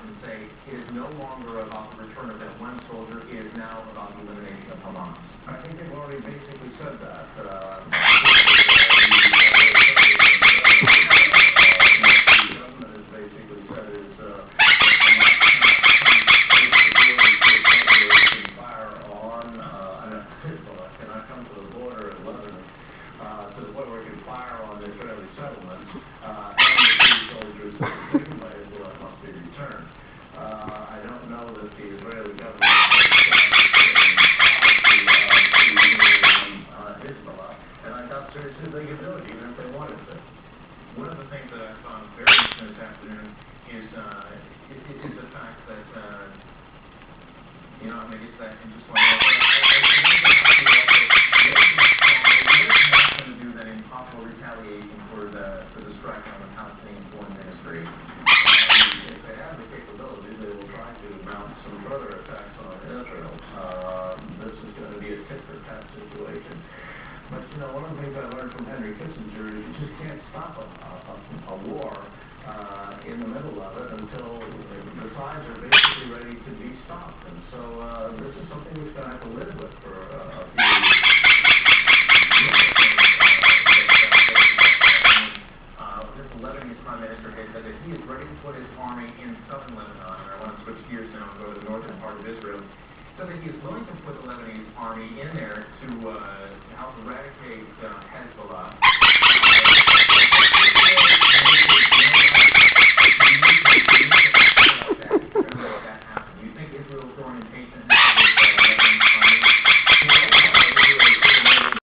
and say it is no longer about the return of that one soldier, it is now about the elimination of Hamas? I think they've already basically said that. To the point where it can fire on the Israeli settlements, and the soldiers that are taken by Hezbollah must be returned. I don't know that the Israeli government Hezbollah, and I doubt seriously they could do it, even if they wanted to. One of the things that I found very interesting this afternoon is the fact that, I'm going to get to that in just one minute, possible retaliation for the strike on the Palestinian Foreign Ministry. If they have the capability, they will try to mount some further attacks on Israel. This is going to be a tit-for-tat situation. But, one of the things I learned from Henry Kissinger is you just can't stop a war in the middle of it until the sides are basically ready to be stopped. And so this is something we're going to have to live with for a few years. Lebanese Prime Minister has said that he is ready to put his army in southern Lebanon, and I want to switch gears now and go to the northern part of Israel, so that he is willing to put the Lebanese army in there to help eradicate Hezbollah.